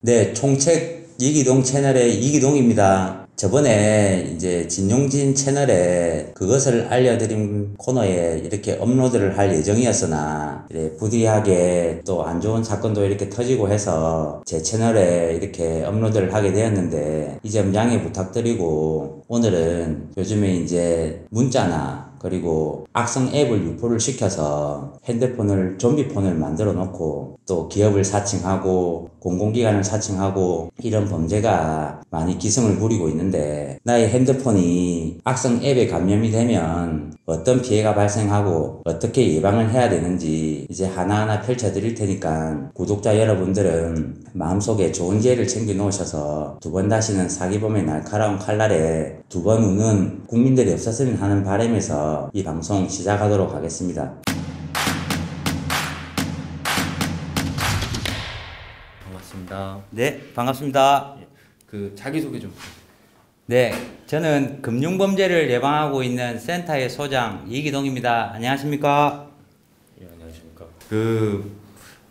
네, 총책 이기동 채널의 이기동입니다. 저번에 이제 진용진 채널에 그것을 알려드린 코너에 이렇게 업로드를 할 예정이었으나 부디하게 또 안 좋은 사건도 이렇게 터지고 해서 제 채널에 이렇게 업로드를 하게 되었는데 이 점 양해 부탁드리고, 오늘은 요즘에 이제 문자나 그리고 악성 앱을 유포를 시켜서 핸드폰을 좀비폰을 만들어 놓고 또 기업을 사칭하고 공공기관을 사칭하고 이런 범죄가 많이 기승을 부리고 있는데, 나의 핸드폰이 악성 앱에 감염이 되면 어떤 피해가 발생하고 어떻게 예방을 해야 되는지 이제 하나하나 펼쳐 드릴 테니까 구독자 여러분들은 마음속에 좋은 기회를 챙겨 놓으셔서 두 번 다시는 사기범의 날카로운 칼날에 두 번 우는 국민들이 없었으면 하는 바람에서 이 방송 시작하도록 하겠습니다. 반갑습니다. 네, 반갑습니다. 그 자기소개 좀. 네, 저는 금융범죄를 예방하고 있는 센터의 소장 이기동입니다. 안녕하십니까? 예, 안녕하십니까. 그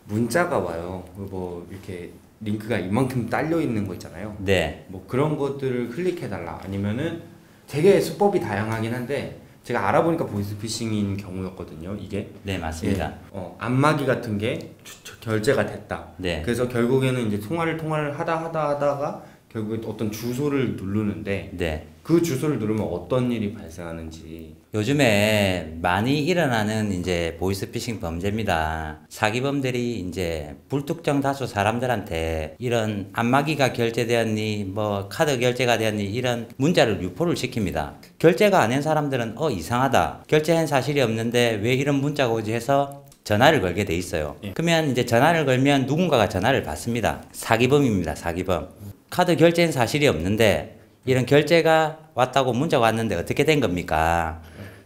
문자가 와요. 뭐 이렇게 링크가 이만큼 딸려 있는 거 있잖아요. 네. 뭐 그런 것들을 클릭해 달라. 아니면은 되게 수법이 다양하긴 한데 제가 알아보니까 보이스피싱인 경우였거든요. 이게. 네, 맞습니다. 예, 안마기 같은 게 결제가 됐다. 네. 그래서 결국에는 이제 통화를 하다가 결국에 어떤 주소를 누르는데 네. 그 주소를 누르면 어떤 일이 발생하는지. 요즘에 많이 일어나는 이제 보이스피싱 범죄입니다. 사기범들이 이제 불특정 다수 사람들한테 이런 안마기가 결제되었니, 뭐 카드 결제가 되었니, 이런 문자를 유포를 시킵니다. 결제가 안 한 사람들은 이상하다, 결제한 사실이 없는데 왜 이런 문자가 오지 해서 전화를 걸게 돼 있어요. 예. 그러면 이제 전화를 걸면 누군가가 전화를 받습니다. 사기범입니다. 사기범. 카드 결제한 사실이 없는데 이런 결제가 왔다고 문자가 왔는데 어떻게 된 겁니까?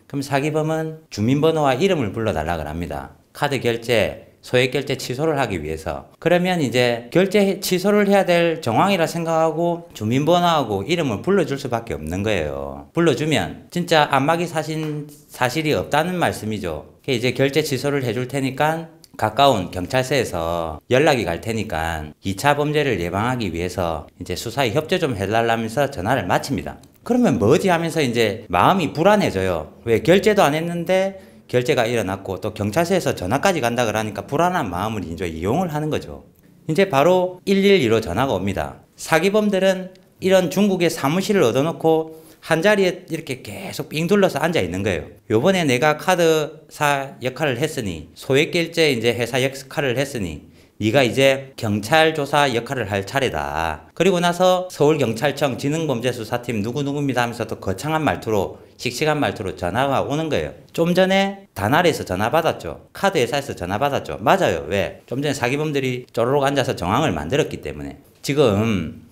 그럼 사기범은 주민번호와 이름을 불러달라고 합니다. 카드 결제, 소액 결제 취소를 하기 위해서. 그러면 이제 결제 취소를 해야 될 정황이라 생각하고 주민번호하고 이름을 불러줄 수밖에 없는 거예요. 불러주면 진짜 안마기 사실이 없다는 말씀이죠. 이제 결제 취소를 해줄 테니까 가까운 경찰서에서 연락이 갈 테니까 2차 범죄를 예방하기 위해서 이제 수사에 협조 좀 해달라면서 전화를 마칩니다. 그러면 뭐지 하면서 이제 마음이 불안해져요. 왜 결제도 안 했는데 결제가 일어났고 또 경찰서에서 전화까지 간다 그러니까 불안한 마음을 이제 이용을 하는 거죠. 이제 바로 112로 전화가 옵니다. 사기범들은 이런 중국의 사무실을 얻어놓고 한 자리에 이렇게 계속 삥 둘러서 앉아 있는 거예요. 요번에 내가 카드사 역할을 했으니, 소액 결제 이제 회사 역할을 했으니 네가 이제 경찰 조사 역할을 할 차례다. 그리고 나서 서울경찰청 지능범죄수사팀 누구누구입니다 하면서 또 거창한 말투로, 씩씩한 말투로 전화가 오는 거예요. 좀 전에 다나리에서 전화 받았죠. 카드 회사에서 전화 받았죠. 맞아요. 왜? 좀 전에 사기범들이 쪼르륵 앉아서 정황을 만들었기 때문에. 지금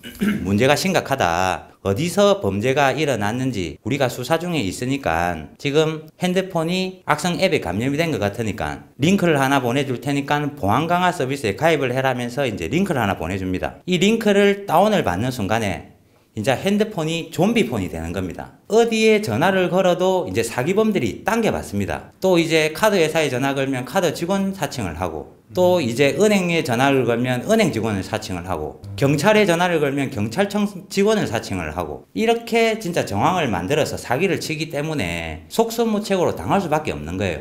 문제가 심각하다. 어디서 범죄가 일어났는지 우리가 수사 중에 있으니까 지금 핸드폰이 악성 앱에 감염이 된 것 같으니까 링크를 하나 보내줄 테니까 보안 강화 서비스에 가입을 해라면서 이제 링크를 하나 보내줍니다. 이 링크를 다운을 받는 순간에 이제 핸드폰이 좀비폰이 되는 겁니다. 어디에 전화를 걸어도 이제 사기범들이 당겨받습니다. 또 이제 카드 회사에 전화 걸면 카드 직원 사칭을 하고, 또 이제 은행에 전화를 걸면 은행 직원을 사칭을 하고, 경찰에 전화를 걸면 경찰청 직원을 사칭을 하고, 이렇게 진짜 정황을 만들어서 사기를 치기 때문에 속수무책으로 당할 수밖에 없는 거예요.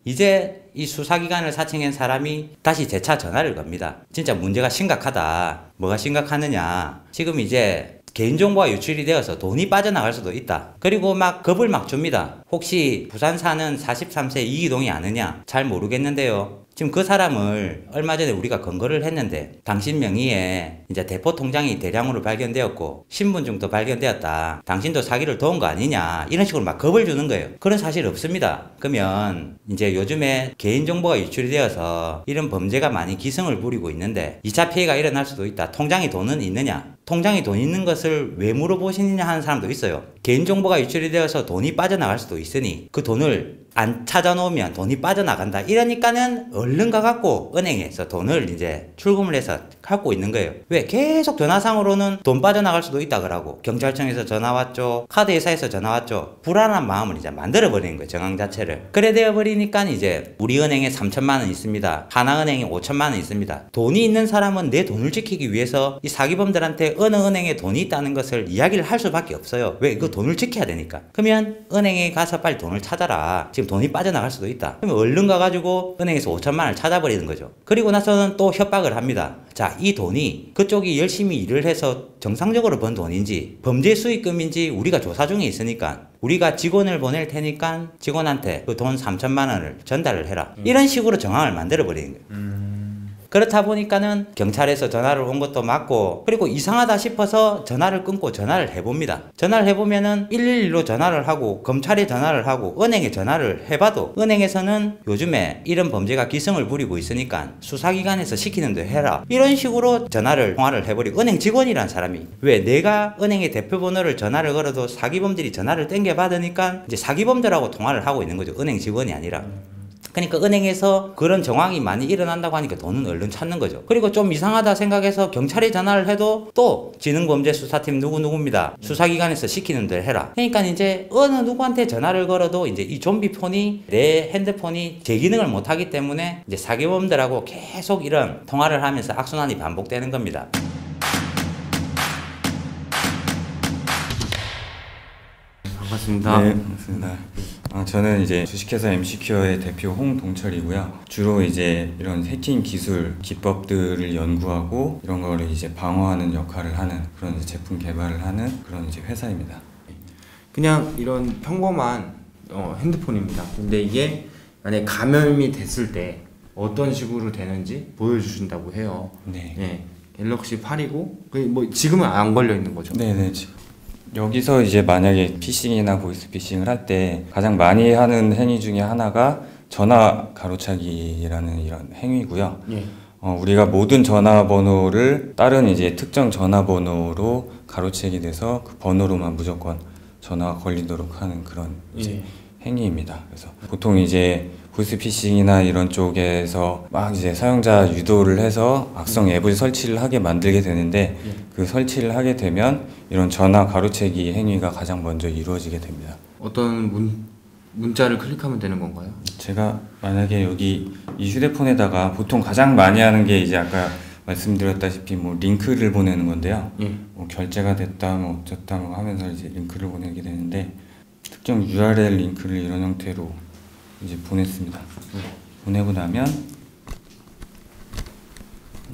이제 이 수사기관을 사칭한 사람이 다시 재차 전화를 겁니다. 진짜 문제가 심각하다. 뭐가 심각하느냐. 지금 이제 개인정보가 유출이 되어서 돈이 빠져나갈 수도 있다. 그리고 막 겁을 막 줍니다. 혹시 부산 사는 43세 이기동이 아느냐? 잘 모르겠는데요. 지금 그 사람을 얼마 전에 우리가 검거를 했는데 당신 명의의 이제 대포 통장이 대량으로 발견되었고 신분증도 발견되었다. 당신도 사기를 도운 거 아니냐? 이런 식으로 막 겁을 주는 거예요. 그런 사실 없습니다. 그러면 이제 요즘에 개인정보가 유출이 되어서 이런 범죄가 많이 기승을 부리고 있는데 2차 피해가 일어날 수도 있다. 통장에 돈은 있느냐? 통장에 돈 있는 것을 왜 물어보시느냐 하는 사람도 있어요. 개인정보가 유출이 되어서 돈이 빠져나갈 수도 있으니 그 돈을 안 찾아놓으면 돈이 빠져나간다. 이러니까는 얼른 가갖고 은행에서 돈을 이제 출금을 해서 하고 있는 거예요. 왜? 계속 전화상으로는 돈 빠져나갈 수도 있다 그러고, 경찰청에서 전화 왔죠, 카드 회사에서 전화 왔죠. 불안한 마음을 이제 만들어 버리는 거예요, 정황 자체를. 그래 되어 버리니까 이제 우리 은행에 3천만 원 있습니다, 하나은행에 5천만 원 있습니다. 돈이 있는 사람은 내 돈을 지키기 위해서 이 사기범들한테 어느 은행에 돈이 있다는 것을 이야기를 할 수밖에 없어요. 왜? 그 돈을 지켜야 되니까. 그러면 은행에 가서 빨리 돈을 찾아라, 지금 돈이 빠져나갈 수도 있다. 그러면 얼른 가가지고 은행에서 5천만 원을 찾아버리는 거죠. 그리고 나서는 또 협박을 합니다. 자, 이 돈이 그쪽이 열심히 일을 해서 정상적으로 번 돈인지 범죄 수익금인지 우리가 조사 중에 있으니까 우리가 직원을 보낼 테니까 직원한테 그 돈 3천만 원을 전달을 해라. 이런 식으로 정황을 만들어 버리는 거예요. 그렇다 보니까는 경찰에서 전화를 온 것도 맞고, 그리고 이상하다 싶어서 전화를 끊고 전화를 해봅니다. 전화를 해보면은 112로 전화를 하고 검찰에 전화를 하고 은행에 전화를 해봐도 은행에서는 요즘에 이런 범죄가 기승을 부리고 있으니까 수사기관에서 시키는 대로 해라, 이런 식으로 통화를 해버리고, 은행 직원이란 사람이 왜 내가 은행의 대표번호를 전화를 걸어도 사기범들이 전화를 땡겨받으니까 이제 사기범들하고 통화를 하고 있는 거죠, 은행 직원이 아니라. 그러니까 은행에서 그런 정황이 많이 일어난다고 하니까 돈은 얼른 찾는 거죠. 그리고 좀 이상하다 생각해서 경찰에 전화를 해도 또 지능범죄수사팀 누구누구입니다, 수사기관에서 시키는 대로 해라. 그러니까 이제 어느 누구한테 전화를 걸어도 이제 이 좀비폰이, 내 핸드폰이 제 기능을 못하기 때문에 이제 사기범들하고 계속 이런 통화를 하면서 악순환이 반복되는 겁니다. 반갑습니다. 네, 반갑습니다. 저는 이제 주식회사 MC큐어의 대표 홍동철이고요. 주로 이제 이런 해킹 기술, 기법들을 연구하고 이런 거를 이제 방어하는 역할을 하는 그런 이제 제품 개발을 하는 그런 이제 회사입니다. 그냥 이런 평범한 핸드폰입니다. 근데 이게 만약에 감염이 됐을 때 어떤 식으로 되는지 보여주신다고 해요. 네. 네. 갤럭시 8이고 뭐 지금은 안 걸려 있는 거죠? 네네. 여기서 이제 만약에 피싱이나 보이스피싱을 할 때 가장 많이 하는 행위 중에 하나가 전화 가로차기라는 이런 행위고요. 예. 우리가 모든 전화번호를 다른 이제 특정 전화번호로 가로채게 돼서 그 번호로만 무조건 전화가 걸리도록 하는 그런 이제 행위입니다. 그래서 보통 이제 보이스피싱이나 이런 쪽에서 막 이제 사용자 유도를 해서 악성 앱을 설치를 하게 만들게 되는데 그 설치를 하게 되면 이런 전화 가로채기 행위가 가장 먼저 이루어지게 됩니다. 어떤 문자를 클릭하면 되는 건가요? 제가 만약에 여기 이 휴대폰에다가 보통 가장 많이 하는 게 이제 아까 말씀드렸다시피 뭐 링크를 보내는 건데요. 뭐 결제가 됐다 뭐 어쩌다 뭐 하면서 이제 링크를 보내게 되는데 특정 URL 링크를 이런 형태로 이제 보냈습니다. 보내고 나면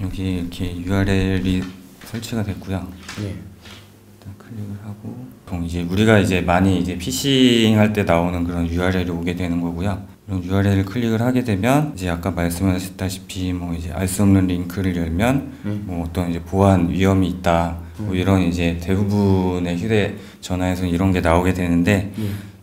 여기 이렇게 URL이 설치가 됐고요. 일단 클릭을 하고 보통 이제 우리가 이제 많이 이제 피싱 할 때 나오는 그런 URL이 오게 되는 거고요. 이런 URL을 클릭을 하게 되면 이제 아까 말씀하셨다시피 뭐 이제 알 수 없는 링크를 열면 뭐 어떤 이제 보안 위험이 있다 뭐 이런 이제 대부분의 휴대전화에서 이런 게 나오게 되는데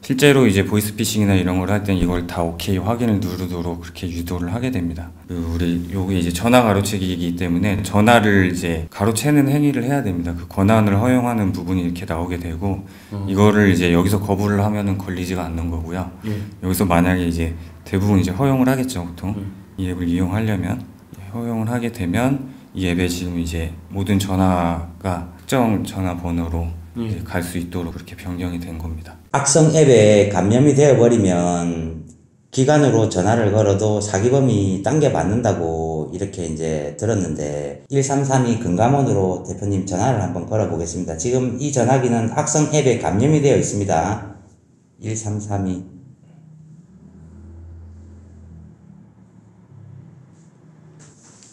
실제로 이제 보이스피싱이나 이런 걸 할 땐 이걸 다 오케이 확인을 누르도록 그렇게 유도를 하게 됩니다. 우리 요게 이제 전화 가로채기이기 때문에 전화를 이제 가로채는 행위를 해야 됩니다. 그 권한을 허용하는 부분이 이렇게 나오게 되고 이거를 이제 여기서 거부를 하면은 걸리지가 않는 거고요. 여기서 만약에 이제 대부분 이제 허용을 하겠죠, 보통. 이 앱을 이용하려면 허용을 하게 되면 이 앱에 지금 이제 모든 전화가 특정 전화번호로 갈 수 있도록 그렇게 변경이 된 겁니다. 악성 앱에 감염이 되어버리면 기간으로 전화를 걸어도 사기범이 당겨받는다고 이렇게 이제 들었는데 1332 금감원으로 대표님 전화를 한번 걸어보겠습니다. 지금 이 전화기는 악성 앱에 감염이 되어 있습니다. 1332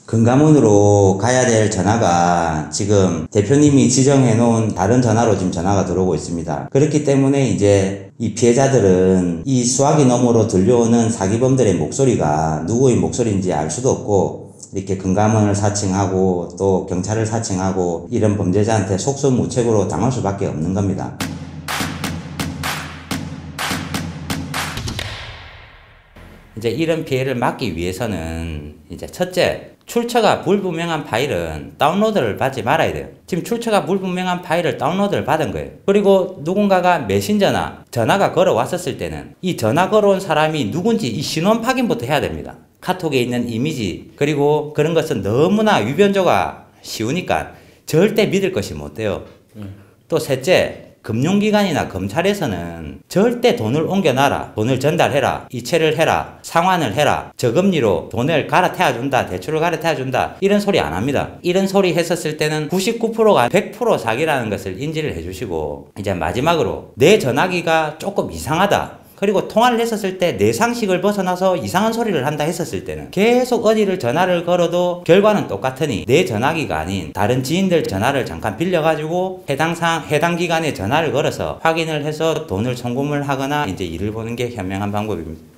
금감원으로 가야 될 전화가 지금 대표님이 지정해 놓은 다른 전화로 지금 전화가 들어오고 있습니다. 그렇기 때문에 이제 이 피해자들은 이 수화기 너머로 들려오는 사기범들의 목소리가 누구의 목소리인지 알 수도 없고 이렇게 금감원을 사칭하고 또 경찰을 사칭하고 이런 범죄자한테 속수무책으로 당할 수밖에 없는 겁니다. 이제 이런 피해를 막기 위해서는 이제 첫째, 출처가 불분명한 파일은 다운로드를 받지 말아야 돼요. 지금 출처가 불분명한 파일을 다운로드를 받은 거예요. 그리고 누군가가 메신저나 전화가 걸어왔었을 때는 이 전화 걸어온 사람이 누군지 이 신원 확인부터 해야 됩니다. 카톡에 있는 이미지 그리고 그런 것은 너무나 위변조가 쉬우니까 절대 믿을 것이 못 돼요. 또 셋째, 금융기관이나 검찰에서는 절대 돈을 옮겨놔라, 돈을 전달해라, 이체를 해라, 상환을 해라, 저금리로 돈을 갈아태워준다, 대출을 갈아태워준다, 이런 소리 안 합니다. 이런 소리 했었을 때는 99%가 100% 사기라는 것을 인지를 해주시고, 이제 마지막으로 내 전화기가 조금 이상하다, 그리고 통화를 했었을 때 내 상식을 벗어나서 이상한 소리를 한다 했었을 때는 계속 어디를 전화를 걸어도 결과는 똑같으니 내 전화기가 아닌 다른 지인들 전화를 잠깐 빌려가지고 해당 기관에 전화를 걸어서 확인을 해서 돈을 송금을 하거나 이제 일을 보는 게 현명한 방법입니다.